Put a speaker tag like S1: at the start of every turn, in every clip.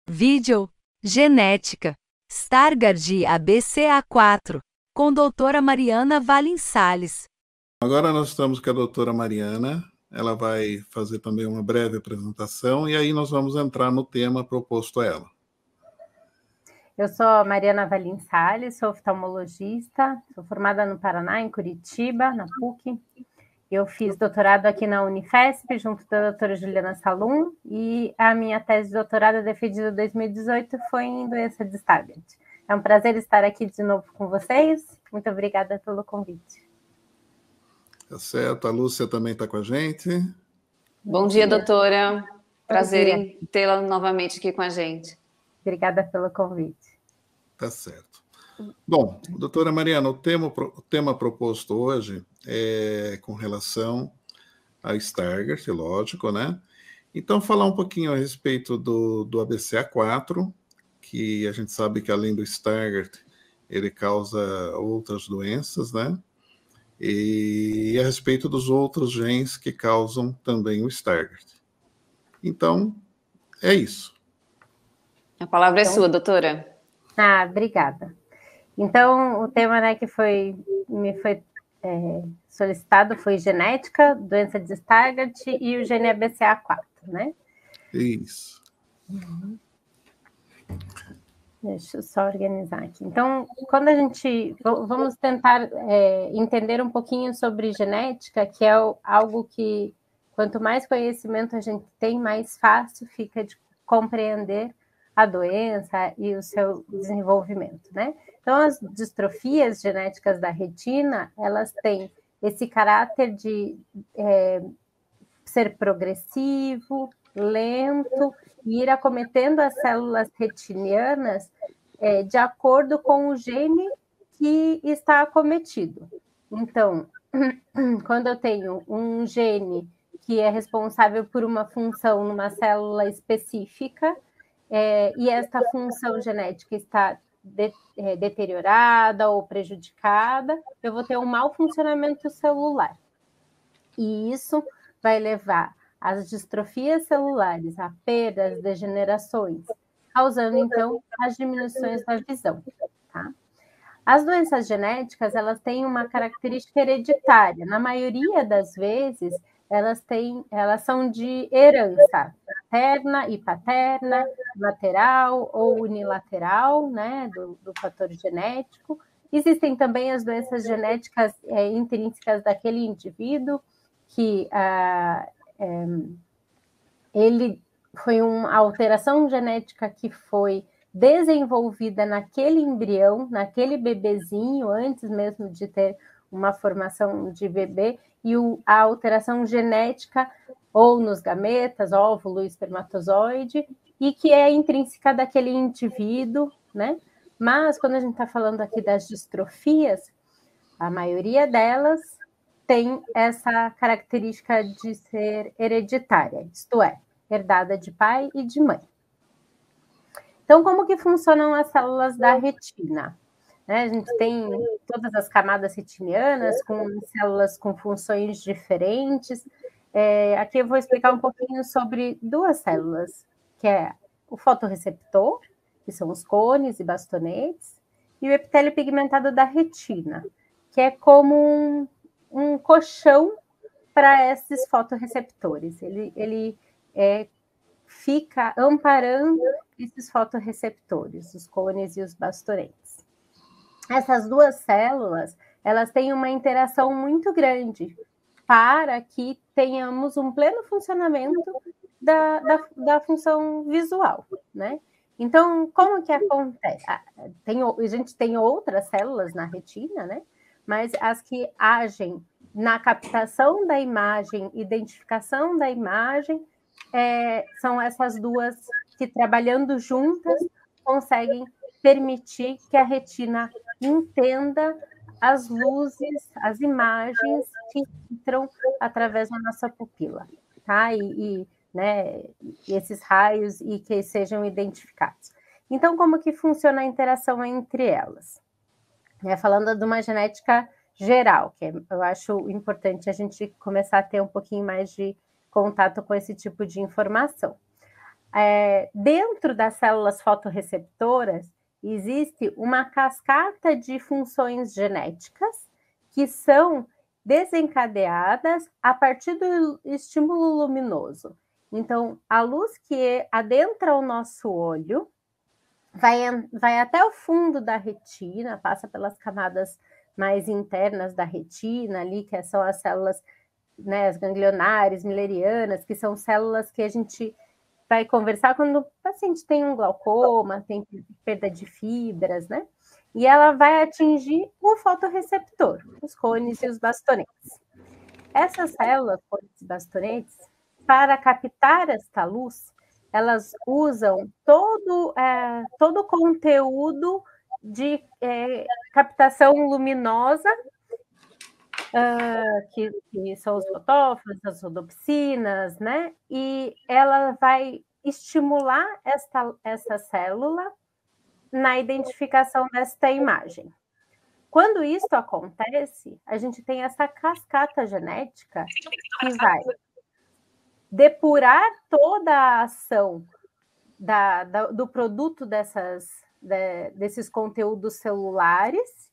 S1: Vídeo Genética Stargardt ABCA4 com doutora Mariana Valim Salles.
S2: Agora nós estamos com a doutora Mariana, ela vai fazer também uma breve apresentação e aí nós vamos entrar no tema proposto a ela.
S3: Eu sou a Mariana Valim Salles, sou oftalmologista, sou formada no Paraná, em Curitiba, na PUC. Eu fiz doutorado aqui na Unifesp, junto da doutora Juliana Salum, e a minha tese de doutorado defendida em 2018 foi em doença de Stargardt. É um prazer estar aqui de novo com vocês. Muito obrigada pelo convite.
S2: Tá certo, a Lúcia também está com a gente.
S4: Bom dia, doutora. Prazer em tê-la novamente aqui com a gente.
S3: Obrigada pelo convite.
S2: Tá certo. Bom, doutora Mariana, o tema proposto hoje é com relação a Stargardt, lógico, né? Então, falar um pouquinho a respeito do ABCA4, que a gente sabe que além do Stargardt, ele causa outras doenças, né? E a respeito dos outros genes que causam também o Stargardt. Então, é isso.
S4: A palavra é sua, doutora.
S3: Obrigada. Então, o tema, né, que me foi solicitado foi genética, doença de Stargardt e o gene ABCA4, né?
S2: Isso.
S3: Deixa eu só organizar aqui. Então, quando vamos tentar entender um pouquinho sobre genética, que é algo que, quanto mais conhecimento a gente tem, mais fácil fica de compreender a doença e o seu desenvolvimento, né? Então, as distrofias genéticas da retina, elas têm esse caráter de ser progressivo, lento, e ir acometendo as células retinianas de acordo com o gene que está acometido. Então, quando eu tenho um gene que é responsável por uma função numa célula específica, e esta função genética está deteriorada ou prejudicada, eu vou ter um mau funcionamento celular. E isso vai levar às distrofias celulares, a perdas, degenerações, causando, então, as diminuições da visão. Tá? As doenças genéticas, elas têm uma característica hereditária. Na maioria das vezes, elas são de herança materna e paterna, lateral ou unilateral, né, do fator genético. Existem também as doenças genéticas intrínsecas daquele indivíduo, que ele foi uma alteração genética que foi desenvolvida naquele embrião, naquele bebezinho, antes mesmo de ter uma formação de bebê, e a alteração genética ou nos gametas, óvulo e espermatozoide, e que é intrínseca daquele indivíduo, né? Mas quando a gente está falando aqui das distrofias, a maioria delas tem essa característica de ser hereditária, isto é, herdada de pai e de mãe. Então, como que funcionam as células da retina? A gente tem todas as camadas retinianas com células com funções diferentes. Aqui eu vou explicar um pouquinho sobre duas células, que é o fotorreceptor, que são os cones e bastonetes, e o epitélio pigmentado da retina, que é como um colchão para esses fotorreceptores. Ele fica amparando esses fotorreceptores, os cones e os bastonetes. Essas duas células, elas têm uma interação muito grande para que tenhamos um pleno funcionamento da função visual, né? Então, como que acontece? A gente tem outras células na retina, né? Mas as que agem na captação da imagem, identificação da imagem, são essas duas que, trabalhando juntas, conseguem permitir que a retina entenda as luzes, as imagens que entram através da nossa pupila, tá? E esses raios e que sejam identificados. Então, como que funciona a interação entre elas? Falando de uma genética geral, que eu acho importante a gente começar a ter um pouquinho mais de contato com esse tipo de informação. dentro das células fotorreceptoras, existe uma cascata de funções genéticas que são desencadeadas a partir do estímulo luminoso. Então, a luz que adentra o nosso olho vai até o fundo da retina, passa pelas camadas mais internas da retina, ali, que são as células, né, as ganglionares, milerianas, que são células que a gente vai conversar quando o paciente tem um glaucoma, tem perda de fibras, né? E ela vai atingir o fotorreceptor, os cones e os bastonetes. Essas células, cones e bastonetes, para captar esta luz, elas usam todo o conteúdo de captação luminosa, que são os fotóforos, as rodopsinas, né? E ela vai estimular essa célula na identificação desta imagem. Quando isso acontece, a gente tem essa cascata genética que vai depurar toda a ação do produto desses conteúdos celulares,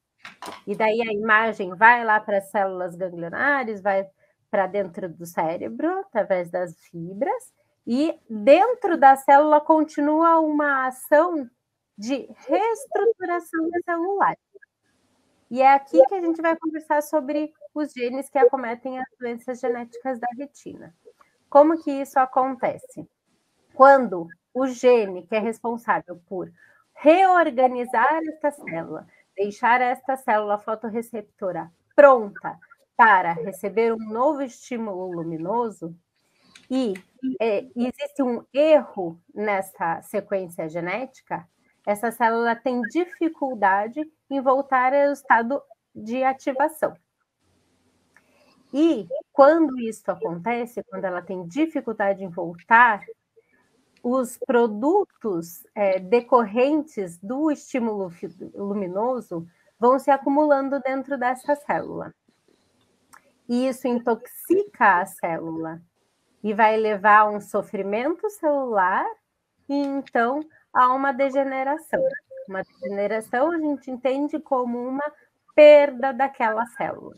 S3: e daí a imagem vai lá para as células ganglionares, vai para dentro do cérebro, através das fibras, e dentro da célula continua uma ação de reestruturação celular. E é aqui que a gente vai conversar sobre os genes que acometem as doenças genéticas da retina. Como que isso acontece? Quando o gene que é responsável por reorganizar esta célula, deixar esta célula fotorreceptora pronta para receber um novo estímulo luminoso, e existe um erro nessa sequência genética, essa célula tem dificuldade em voltar ao estado de ativação. E quando isso acontece, quando ela tem dificuldade em voltar, os produtos decorrentes do estímulo luminoso vão se acumulando dentro dessa célula. E isso intoxica a célula e vai levar a um sofrimento celular e, então, a uma degeneração. Uma degeneração a gente entende como uma perda daquela célula.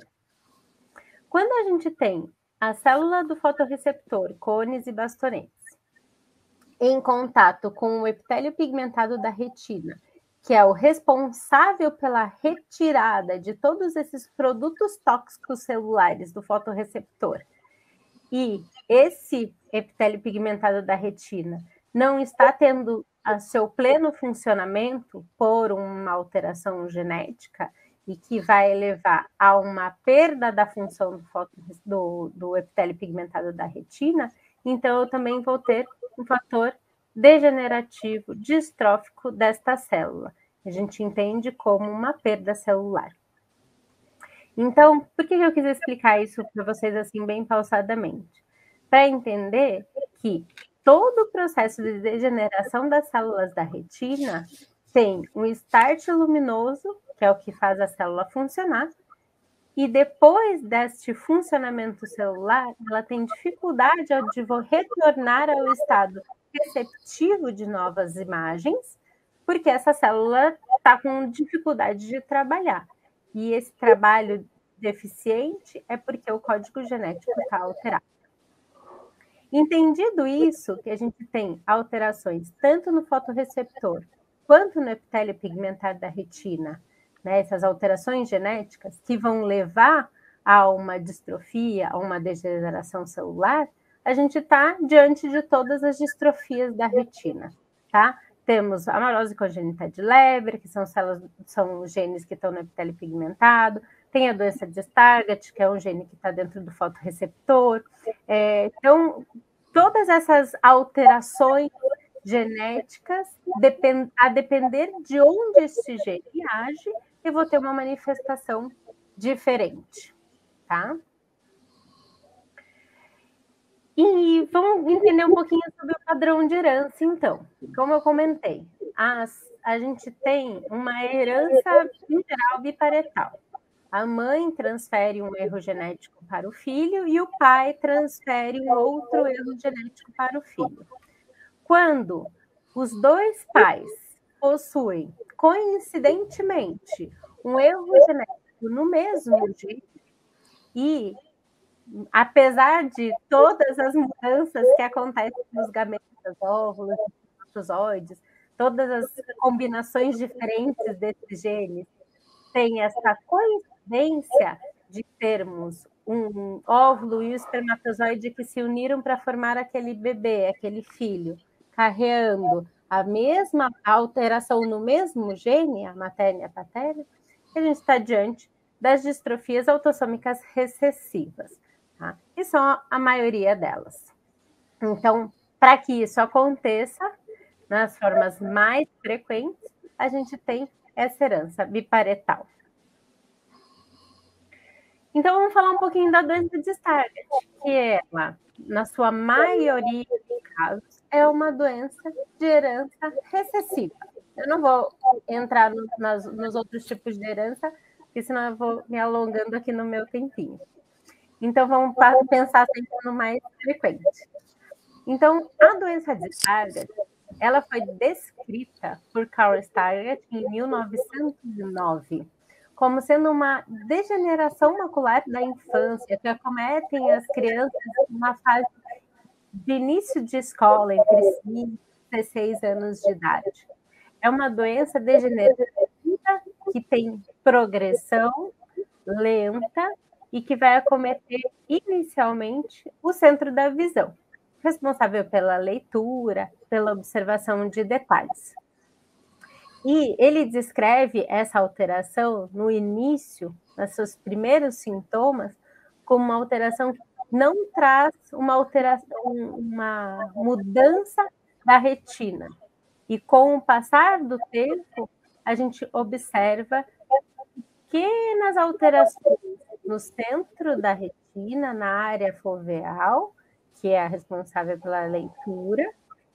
S3: Quando a gente tem a célula do fotorreceptor, cones e bastonetes, em contato com o epitélio pigmentado da retina, que é o responsável pela retirada de todos esses produtos tóxicos celulares do fotorreceptor, e esse epitélio pigmentado da retina não está tendo a seu pleno funcionamento por uma alteração genética e que vai levar a uma perda da função do epitélio pigmentado da retina, então eu também vou ter um fator degenerativo, distrófico desta célula. A gente entende como uma perda celular. Então, por que eu quis explicar isso para vocês assim bem pausadamente? Para entender que todo o processo de degeneração das células da retina tem um start luminoso, que é o que faz a célula funcionar, e depois deste funcionamento celular, ela tem dificuldade de retornar ao estado receptivo de novas imagens, porque essa célula está com dificuldade de trabalhar. E esse trabalho deficiente é porque o código genético está alterado. Entendido isso, que a gente tem alterações tanto no fotorreceptor quanto no epitélio pigmentar da retina, né, essas alterações genéticas que vão levar a uma distrofia, a uma degeneração celular, a gente está diante de todas as distrofias da retina, tá? Temos a amarose congênita de Leber, que são genes que estão no epitélio pigmentado, tem a doença de Stargardt, que é um gene que está dentro do fotorreceptor. Então, todas essas alterações genéticas, a depender de onde esse gene age, eu vou ter uma manifestação diferente, tá? E vamos entender um pouquinho sobre o padrão de herança, então. Como eu comentei, a gente tem uma herança integral biparental. A mãe transfere um erro genético para o filho e o pai transfere um outro erro genético para o filho. quando os dois pais possuem, coincidentemente, um erro genético no mesmo gene, e apesar de todas as mudanças que acontecem nos gametas, óvulos, espermatozoides, todas as combinações diferentes desses genes, tem essa coincidência de termos um óvulo e o espermatozoide que se uniram para formar aquele bebê, aquele filho, carregando a mesma alteração no mesmo gene, a materna e a paterna, a gente está diante das distrofias autossômicas recessivas, tá? E são a maioria delas. Então, para que isso aconteça, nas formas mais frequentes, a gente tem essa herança biparental. Então, vamos falar um pouquinho da doença de Stargardt, que ela, na sua maioria dos casos, é uma doença de herança recessiva. Eu não vou entrar nos outros tipos de herança, porque senão eu vou me alongando aqui no meu tempinho. Então, vamos pensar sempre no mais frequente. Então, a doença de Stargardt, ela foi descrita por Carl Stargardt em 1909, como sendo uma degeneração macular da infância, que acometem as crianças numa fase de início de escola, entre 5 e 16 anos de idade. É uma doença degenerativa que tem progressão lenta e que vai acometer inicialmente o centro da visão, responsável pela leitura, pela observação de detalhes. E ele descreve essa alteração no início, nos seus primeiros sintomas, como uma alteração que não traz uma mudança da retina. E com o passar do tempo, a gente observa pequenas alterações no centro da retina, na área foveal, que é a responsável pela leitura,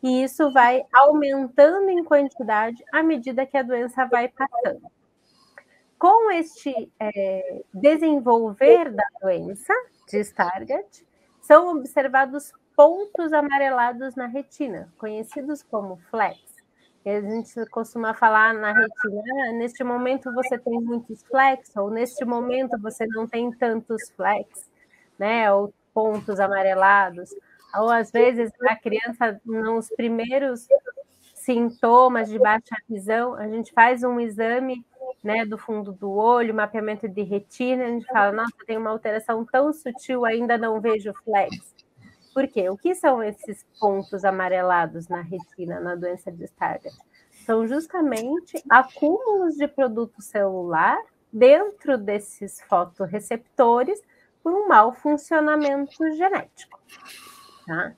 S3: e isso vai aumentando em quantidade à medida que a doença vai passando. Com este desenvolver da doença de Stargardt, são observados pontos amarelados na retina, conhecidos como flecks. E a gente costuma falar na retina, neste momento você tem muitos flecks, ou neste momento você não tem tantos flecks, né? Ou pontos amarelados. Ou às vezes a criança, nos primeiros sintomas de baixa visão, a gente faz um exame, né, do fundo do olho, mapeamento de retina, a gente fala, nossa, tem uma alteração tão sutil, ainda não vejo flecks. Por quê? O que são esses pontos amarelados na retina, na doença de Stargardt? São justamente acúmulos de produto celular dentro desses fotorreceptores por um mau funcionamento genético. Tá?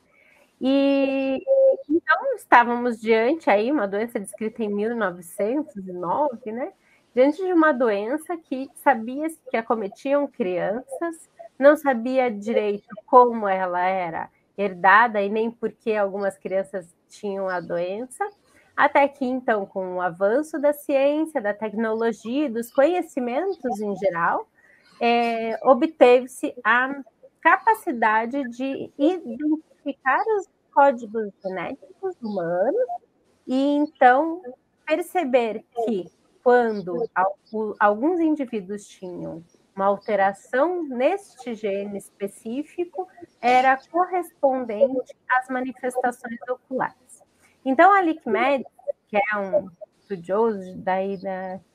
S3: E então estávamos diante aí uma doença descrita em 1909, né? Diante de uma doença que sabia que acometiam crianças, não sabia direito como ela era herdada e nem por que algumas crianças tinham a doença, até que então, com o avanço da ciência, da tecnologia, dos conhecimentos em geral, obteve-se a capacidade de identificar os códigos genéticos humanos e, então, perceber que, quando alguns indivíduos tinham uma alteração neste gene específico, era correspondente às manifestações oculares. Então, a LickMed, que é um estudioso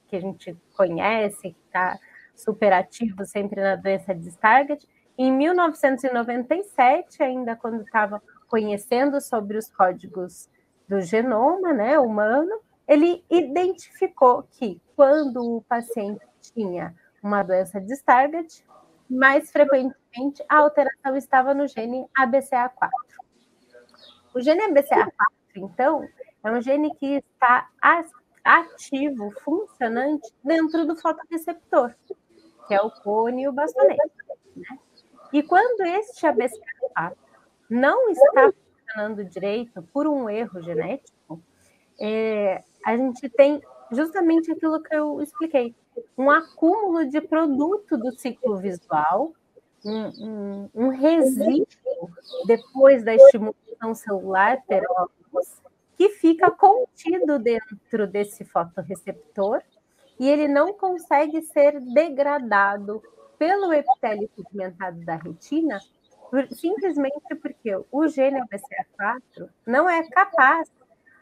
S3: que a gente conhece, que está super ativo sempre na doença de Stargardt, em 1997, ainda quando estava conhecendo sobre os códigos do genoma, né, humano, ele identificou que quando o paciente tinha uma doença de Stargardt, mais frequentemente a alteração estava no gene ABCA4. O gene ABCA4, então, é um gene que está ativo, funcionante dentro do fotorreceptor, que é o cone e o bastonete, né? E quando este ABCA4 não está funcionando direito por um erro genético, a gente tem justamente aquilo que eu expliquei, um acúmulo de produto do ciclo visual, um resíduo depois da estimulação celular per óvulo, luz que fica contido dentro desse fotorreceptor e ele não consegue ser degradado pelo epitélio pigmentado da retina, simplesmente porque o gene ABCA4 não é capaz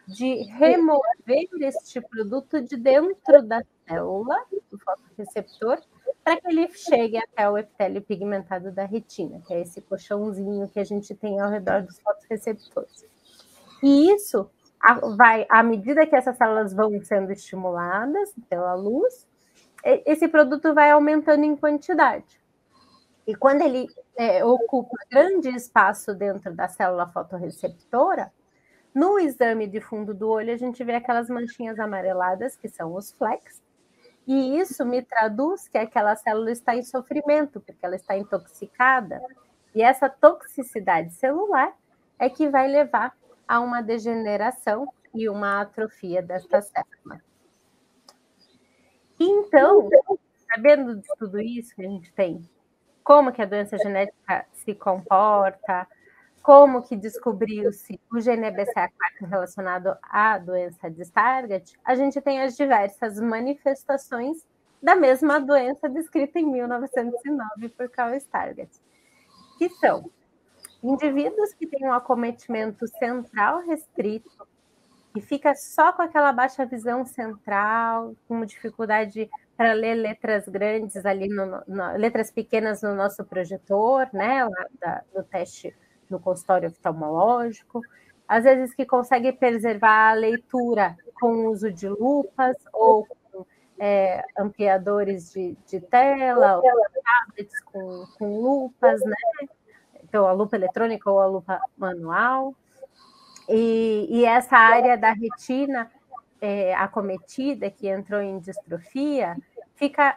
S3: de remover este produto de dentro da célula do fotorreceptor para que ele chegue até o epitélio pigmentado da retina, que é esse colchãozinho que a gente tem ao redor dos fotorreceptores. E isso vai, à medida que essas células vão sendo estimuladas pela luz, esse produto vai aumentando em quantidade. E quando ele ocupa grande espaço dentro da célula fotorreceptora, no exame de fundo do olho, a gente vê aquelas manchinhas amareladas, que são os flecks, e isso me traduz que aquela célula está em sofrimento, porque ela está intoxicada, e essa toxicidade celular é que vai levar a uma degeneração e uma atrofia desta célula. Então, sabendo de tudo isso que a gente tem, como que a doença genética se comporta, como que descobriu-se o gene ABCA4 relacionado à doença de Stargardt, a gente tem as diversas manifestações da mesma doença descrita em 1909 por Carl Stargardt, que são indivíduos que têm um acometimento central restrito, que fica só com aquela baixa visão central, com dificuldade para ler letras grandes ali, letras pequenas no nosso projetor, né, no teste no consultório oftalmológico, às vezes que consegue preservar a leitura com o uso de lupas ou com ampliadores de tela, ou tablets com lupas, né? Então, a lupa eletrônica ou a lupa manual. E essa área da retina acometida, que entrou em distrofia, fica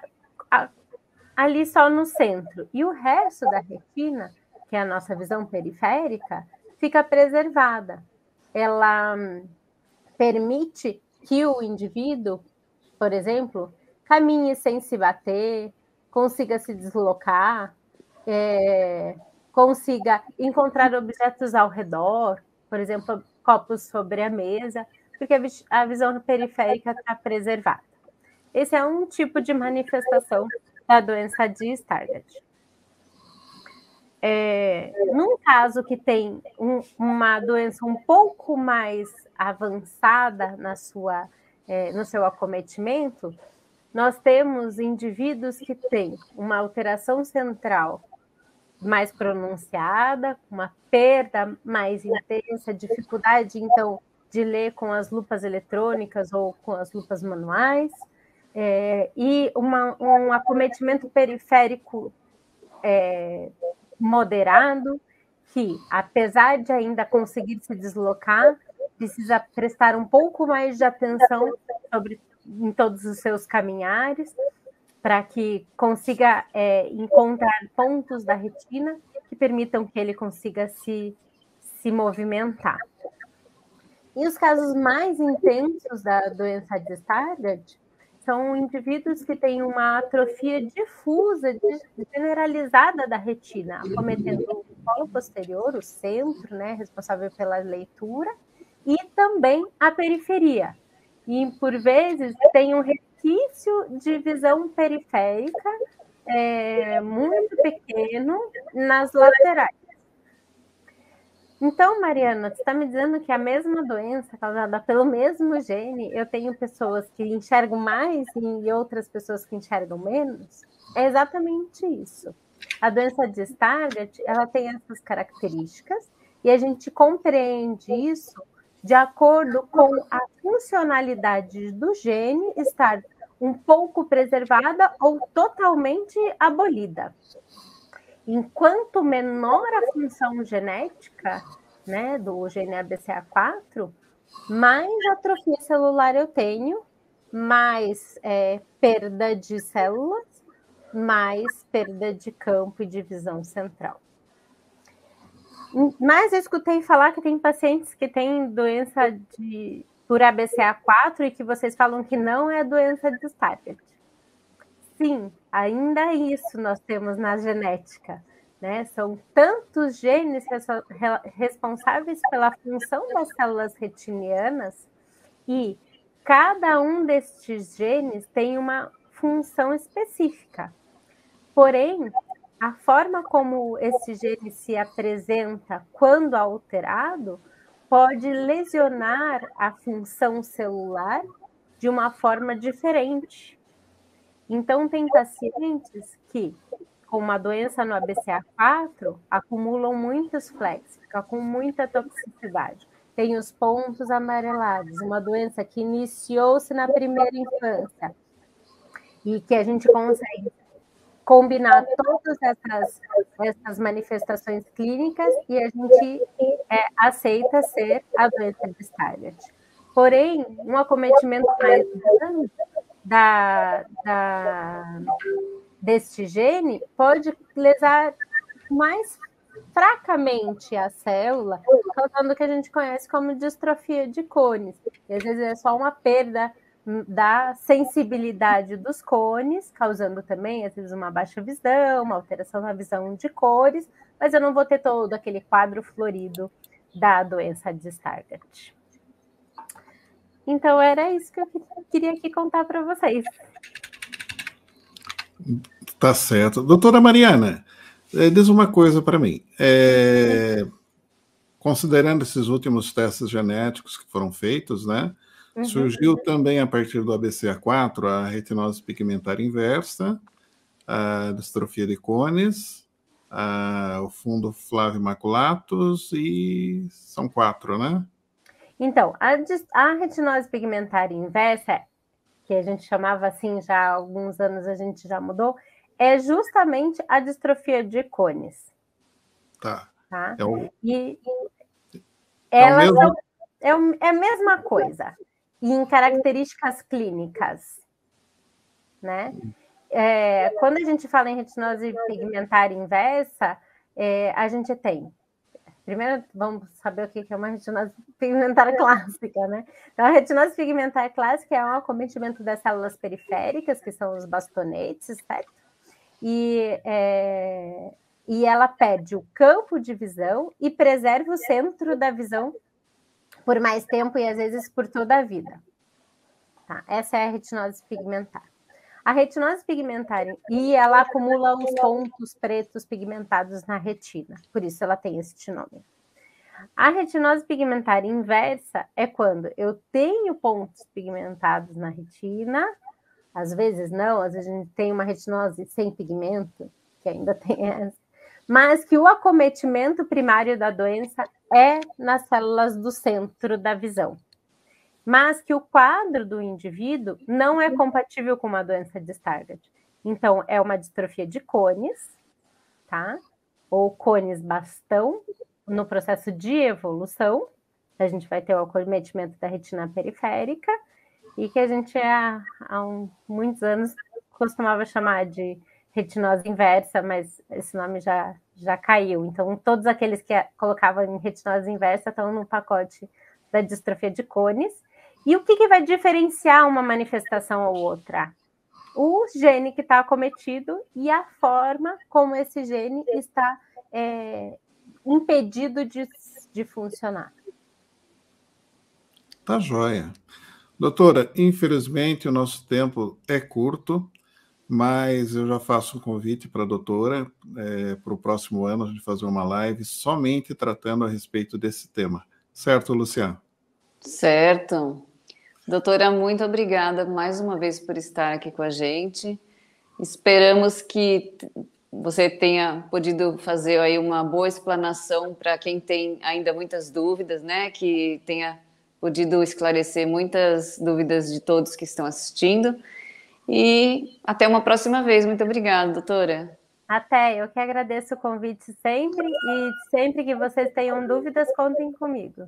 S3: ali só no centro. E o resto da retina, que é a nossa visão periférica, fica preservada. Ela permite que o indivíduo, por exemplo, caminhe sem se bater, consiga se deslocar, consiga encontrar objetos ao redor, por exemplo, copos sobre a mesa, porque a visão periférica está preservada. Esse é um tipo de manifestação da doença de Stargardt. Num caso que tem uma doença um pouco mais avançada no seu acometimento, nós temos indivíduos que têm uma alteração central mais pronunciada, uma perda mais intensa, dificuldade, então, de ler com as lupas eletrônicas ou com as lupas manuais, e um acometimento periférico moderado, que, apesar de ainda conseguir se deslocar, precisa prestar um pouco mais de atenção em todos os seus caminhares, para que consiga encontrar pontos da retina que permitam que ele consiga se movimentar. E os casos mais intensos da doença de Stargardt são indivíduos que têm uma atrofia difusa, generalizada da retina, acometendo o polo posterior, o centro, né, responsável pela leitura, e também a periferia. E, por vezes, tem um resquício de visão periférica muito pequeno nas laterais. Então, Mariana, você está me dizendo que a mesma doença causada pelo mesmo gene, eu tenho pessoas que enxergam mais e outras pessoas que enxergam menos? É exatamente isso. A doença de Stargardt, ela tem essas características e a gente compreende isso de acordo com a funcionalidade do gene estar um pouco preservada ou totalmente abolida. Enquanto menor a função genética, né, do gene ABCA4, mais atrofia celular eu tenho, mais perda de células, mais perda de campo e de visão central. Mas eu escutei falar que tem pacientes que têm doença por ABCA4 e que vocês falam que não é doença de Stargardt. Sim, ainda isso nós temos na genética. né? São tantos genes responsáveis pela função das células retinianas e cada um destes genes tem uma função específica. Porém, a forma como esse gene se apresenta quando alterado pode lesionar a função celular de uma forma diferente. Então, tem pacientes que, com uma doença no ABCA4, acumulam muitos flecos, fica com muita toxicidade. Tem os pontos amarelados, uma doença que iniciou-se na primeira infância e que a gente consegue combinar todas essas manifestações clínicas e a gente aceita ser a doença de Stargardt. Porém, um acometimento mais grande deste gene pode lesar mais fracamente a célula, causando o que a gente conhece como distrofia de cones. E às vezes é só uma perda da sensibilidade dos cones, causando também, às vezes, uma baixa visão, uma alteração na visão de cores, mas eu não vou ter todo aquele quadro florido da doença de Stargardt. Então, era isso que eu queria aqui contar para vocês.
S2: Tá certo. Doutora Mariana, diz uma coisa para mim. Considerando esses últimos testes genéticos que foram feitos, né? Surgiu também, a partir do ABCA4, a retinose pigmentar inversa, a distrofia de cones, o fundo flávio maculatus, e são 4, né?
S3: Então, a retinose pigmentar inversa, que a gente chamava assim já há alguns anos, a gente já mudou, é justamente a distrofia de cones.
S2: Tá.
S3: E elas é a mesma coisa, em características clínicas, né? Quando a gente fala em retinose pigmentar inversa, a gente tem... Primeiro, vamos saber o que é uma retinose pigmentar clássica, né? Então, a retinose pigmentar clássica é um acometimento das células periféricas, que são os bastonetes, certo? E ela perde o campo de visão e preserva o centro da visão por mais tempo e, às vezes, por toda a vida. Tá? Essa é a retinose pigmentar. A retinose pigmentar, e ela acumula os pontos pretos pigmentados na retina, por isso ela tem esse nome. A retinose pigmentar inversa é quando eu tenho pontos pigmentados na retina, às vezes não, às vezes a gente tem uma retinose sem pigmento, que ainda tem essa, mas que o acometimento primário da doença é nas células do centro da visão. Mas que o quadro do indivíduo não é compatível com uma doença de Stargardt. Então, é uma distrofia de cones, tá? Ou cones bastão, no processo de evolução. A gente vai ter o acometimento da retina periférica, e que a gente, há muitos anos, costumava chamar de retinose inversa, mas esse nome já caiu. Então, todos aqueles que colocavam em retinose inversa estão no pacote da distrofia de cones. E o que vai diferenciar uma manifestação ou outra? O gene que está acometido e a forma como esse gene está impedido de funcionar.
S2: Tá joia. Doutora, infelizmente o nosso tempo é curto, mas eu já faço um convite para a doutora para o próximo ano a gente fazer uma live somente tratando a respeito desse tema. Certo, Luciana?
S4: Certo. Doutora, muito obrigada mais uma vez por estar aqui com a gente. Esperamos que você tenha podido fazer aí uma boa explanação para quem tem ainda muitas dúvidas, né? Que tenha podido esclarecer muitas dúvidas de todos que estão assistindo. E até uma próxima vez. Muito obrigada, doutora.
S3: Até, eu que agradeço o convite sempre, e sempre que vocês tenham dúvidas, contem comigo.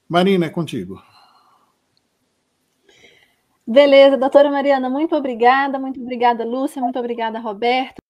S2: Marina, é contigo.
S5: Beleza, doutora Mariana, muito obrigada, Lúcia, muito obrigada, Roberto.